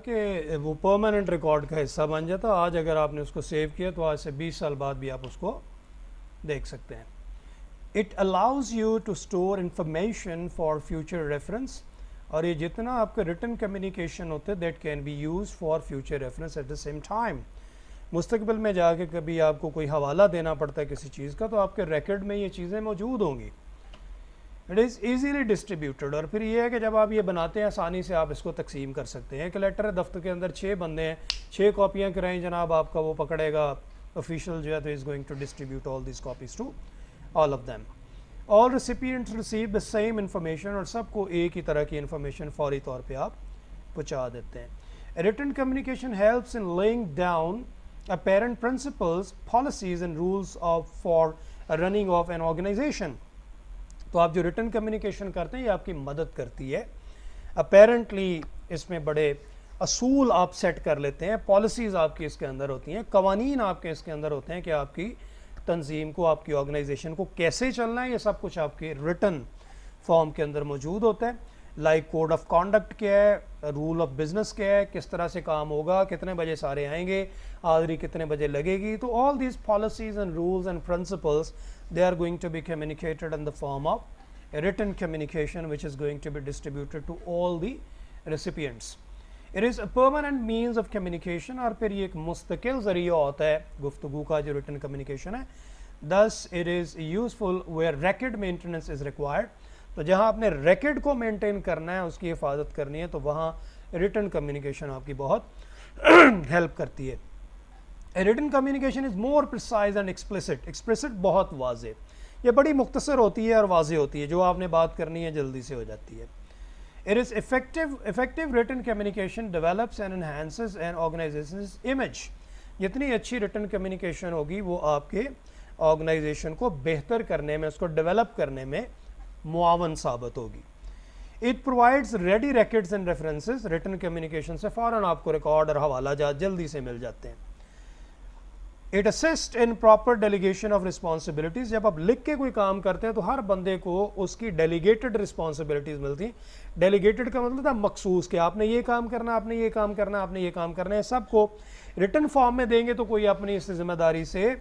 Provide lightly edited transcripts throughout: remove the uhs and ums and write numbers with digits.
کہ وہ permanent record کا حصہ بن جاتا. آج اگر آپ نے اس کو سیو کیا تو آج سے 20 سال بعد بھی آپ اس کو دیکھ سکتے ہیں. It allows you to store information for future reference, اور یہ جتنا آپ کے ریٹن کمیونیکیشن ہوتے ہیں that can be use for future reference at the same time. مستقبل میں جا کے کبھی آپ کو کوئی حوالہ دینا پڑتا ہے کسی چیز کا تو آپ کے ریکارڈ میں یہ چیزیں موجود ہوں گی. اٹ از ایزیلی ڈسٹریبیوٹیڈ, اور پھر یہ ہے کہ جب آپ یہ بناتے ہیں آسانی سے آپ اس کو تقسیم کر سکتے ہیں. ایک لیٹر ہے دفتر کے اندر 6 بندے ہیں, 6 کاپیاں کرائیں جناب آپ کا, وہ پکڑے گا آفیشیل جو ہے تو is going to distribute all these copies to all of them. All recipients receive the same information, اور سب کو ایک ہی طرح کی انفارمیشن فوری طور پہ آپ پہنچا دیتے ہیں. Written communication helps in lying down apparent principles, policies and rules for running of an organization. تو آپ جو ریٹن کمیونیکیشن کرتے ہیں یہ آپ کی مدد کرتی ہے. اپیرنٹلی اس میں بڑے اصول آپ سیٹ کر لیتے ہیں, پالیسیز آپ کی اس کے اندر ہوتی ہیں, قوانین آپ کے اس کے اندر ہوتے ہیں کہ آپ کی تنظیم کو, آپ کی آرگنائزیشن کو کیسے چلنا ہے, یہ سب کچھ آپ کے ریٹن فارم کے اندر موجود ہوتا ہے. لائک کوڈ آف کانڈکٹ کیا ہے, رول آف بزنس کیا ہے, کس طرح سے کام ہوگا, کتنے بجے سارے آئیں گے, حاضری کتنے بجے لگے گی. تو all these policies and rules and principles they are going to be communicated in the form of a written communication which is going to be distributed to all the recipients. It is a permanent means of communication, اور پھر یہ ایک مستقل ذریعہ ہوتا ہے گفتگو کا جو written communication ہے. Thus it is useful where record maintenance is required. تو جہاں آپ نے ریکارڈ کو مینٹین کرنا ہے, اس کی حفاظت کرنی ہے, تو وہاں ریٹن کمیونیکیشن آپ کی بہت ہیلپ کرتی ہے. Return communication is more precise and explicit. Explicit بہت واضح, یہ بڑی مختصر ہوتی ہے اور واضح ہوتی ہے, جو آپ نے بات کرنی ہے جلدی سے ہو جاتی ہے. It is effective written communication develops and enhances an organization's image. جتنی اچھی ریٹن کمیونیکیشن ہوگی وہ آپ کے آرگنائزیشن کو بہتر کرنے میں, اس کو ڈیولپ کرنے میں معاون ثابت ہوگی. It provides ready records and references. Written communication سے فوراً آپ کو ریکارڈ اور حوالہ جات جلدی سے مل جاتے ہیں. It assist in proper delegation of responsibilities. جب آپ لکھ کے کوئی کام کرتے ہیں تو ہر بندے کو اس کی ڈیلیگیٹڈ رسپانسبلٹیز ملتی ہیں. ڈیلیگیٹڈ کا مطلب تھا مخصوص, کہ آپ نے یہ کام کرنا, آپ نے یہ کام کرنا, آپ نے یہ کام کرنا ہے. سب کو ریٹن فارم میں دیں گے تو کوئی اپنی اس ذمہ داری سے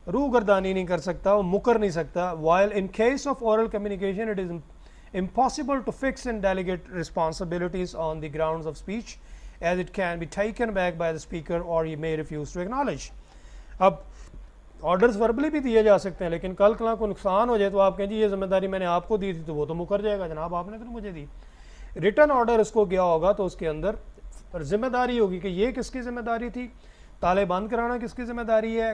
روگردانی نہیں کر سکتا, وہ مکر نہیں سکتا. while in case of oral communication it is impossible to fix and delegate responsibilities on the grounds of speech, as it can be taken back by the speaker or he may refuse to acknowledge. اب orders verbally بھی دیے جا سکتے ہیں, لیکن کل کلاں کو نقصان ہو جائے تو آپ کہیں جی یہ ذمہ داری میں نے آپ کو دی تھی, تو وہ تو مکر جائے گا, جناب آپ نے تو مجھے دی. ریٹن آرڈر اس کو گیا ہوگا تو اس کے اندر ذمہ داری ہوگی کہ یہ کس کی ذمہ داری تھی, تالے بند کرانا کس کی ذمہ داری ہے,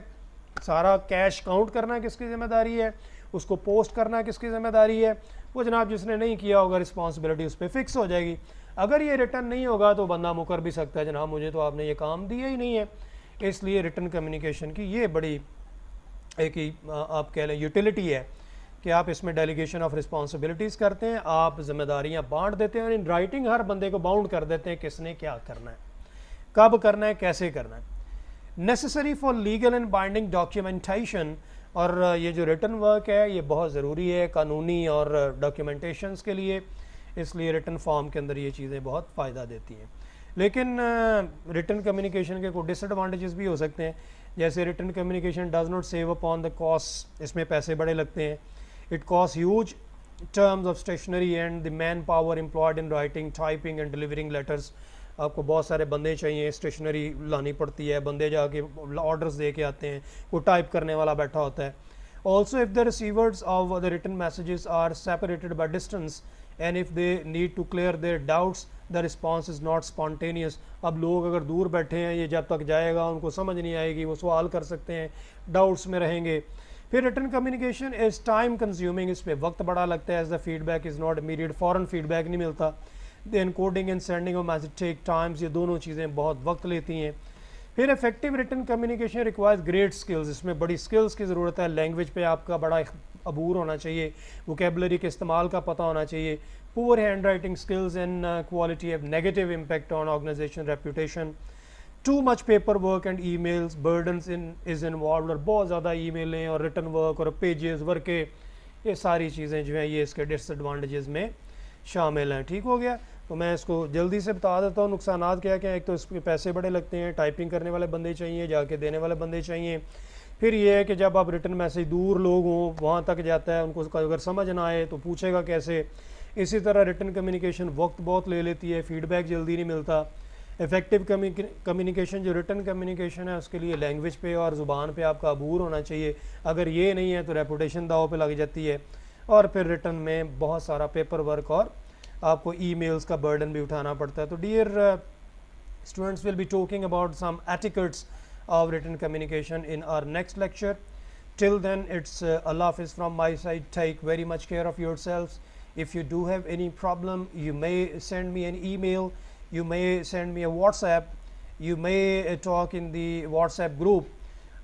سارا کیش کاؤنٹ کرنا کس کی ذمہ داری ہے, اس کو پوسٹ کرنا کس کی ذمہ داری ہے. وہ جناب جس نے نہیں کیا ہوگا رسپانسبلٹی اس پہ فکس ہو جائے گی. اگر یہ ریٹرن نہیں ہوگا تو بندہ مکر بھی سکتا ہے, جناب مجھے تو آپ نے یہ کام دیا ہی نہیں ہے. اس لیے ریٹن کمیونیکیشن کی یہ بڑی ایک آپ کہہ لیں یوٹیلیٹی ہے کہ آپ اس میں ڈیلیگیشن آف رسپانسبلٹیز کرتے ہیں, آپ ذمہ داریاں بانٹ دیتے ہیں, اور ان رائٹنگ ہر بندے کو باؤنڈ کر دیتے ہیں کس نے کیا کرنا ہے, کب کرنا ہے, کیسے کرنا ہے. Necessary for legal and binding documentation. اور یہ جو ریٹن ورک ہے یہ بہت ضروری ہے قانونی اور ڈاکیومنٹیشنز کے لیے, اس لیے ریٹن فارم کے اندر یہ چیزیں بہت فائدہ دیتی ہیں. لیکن ریٹن کمیونیکیشن کے کوئی ڈس ایڈوانٹیجز بھی ہو سکتے ہیں, جیسے written communication does not save upon the cost. اس میں پیسے بڑے لگتے ہیں. It cost huge terms of stationery and the man power employed in writing, typing and delivering letters. آپ کو بہت سارے بندے چاہیے, اسٹیشنری لانی پڑتی ہے, بندے جا کے آرڈرز دے کے آتے ہیں, کوئی ٹائپ کرنے والا بیٹھا ہوتا ہے. Also if the receivers of the written messages are separated by distance and if they need to clear their doubts the response is not spontaneous. اب لوگ اگر دور بیٹھے ہیں, یہ جب تک جائے گا ان کو سمجھ نہیں آئے گی, وہ سوال کر سکتے ہیں, ڈاؤٹس میں رہیں گے. پھر written communication is time consuming. اس پہ وقت بڑا لگتا ہے, as the feedback is not immediate. فوراً فیڈ بیک نہیں ملتا. Then coding and sending of message take times. یہ دونوں چیزیں بہت وقت لیتی ہیں. پھر effective written communication requires great skills. اس میں بڑی اسکلز کی ضرورت ہے. لینگویج پہ آپ کا بڑا عبور ہونا چاہیے, ووکیبلری کے استعمال کا پتہ ہونا چاہیے. Poor handwriting skills and quality have negative impact on organisation reputation. Too much paper work and emails burdens is involved. اور بہت زیادہ ای میلیں اور ریٹن ورک اور پیجز ورکے, یہ ساری چیزیں جو ہیں یہ اس کے ڈس ایڈوانٹیجز میں شامل ہیں. ٹھیک ہو گیا. تو میں اس کو جلدی سے بتا دیتا ہوں نقصانات کیا کیا ہیں. ایک تو اس کے پیسے بڑے لگتے ہیں, ٹائپنگ کرنے والے بندے چاہیے, جا کے دینے والے بندے چاہیے. پھر یہ ہے کہ جب آپ ریٹن میسیج دور لوگ ہوں وہاں تک جاتا ہے, ان کو اگر سمجھ نہ آئے تو پوچھے گا کیسے. اسی طرح ریٹن کمیونیکیشن وقت بہت لے لیتی ہے, فیڈ بیک جلدی نہیں ملتا. افیکٹو کمیونیکیشن جو ریٹن کمیونیکیشن ہے اس کے لیے لینگویج پہ اور زبان پہ آپ کا عبور ہونا چاہیے. اگر یہ نہیں ہے تو ریپوٹیشن داؤ پہ لگ جاتی ہے. اور پھر ریٹن میں بہت سارا پیپر ورک اور آپ کو ای میلز کا برڈن بھی اٹھانا پڑتا ہے. تو dear students will be talking about some etiquettes of written communication in our next lecture. Till then, it's Allah Hafiz from my side. Take very much care of yourselves. If you do have any problem, you may send me an email, you may send me a WhatsApp, you may talk in the WhatsApp group,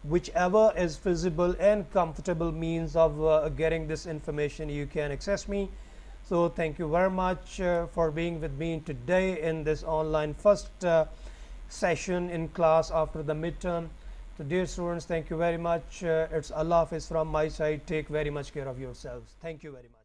whichever is feasible and comfortable means of getting this information, you can access me. So thank you very much for being with me today in this online first session in class after the midterm. So dear students, thank you very much. It's Allah Hafiz from my side. Take very much care of yourselves. Thank you very much.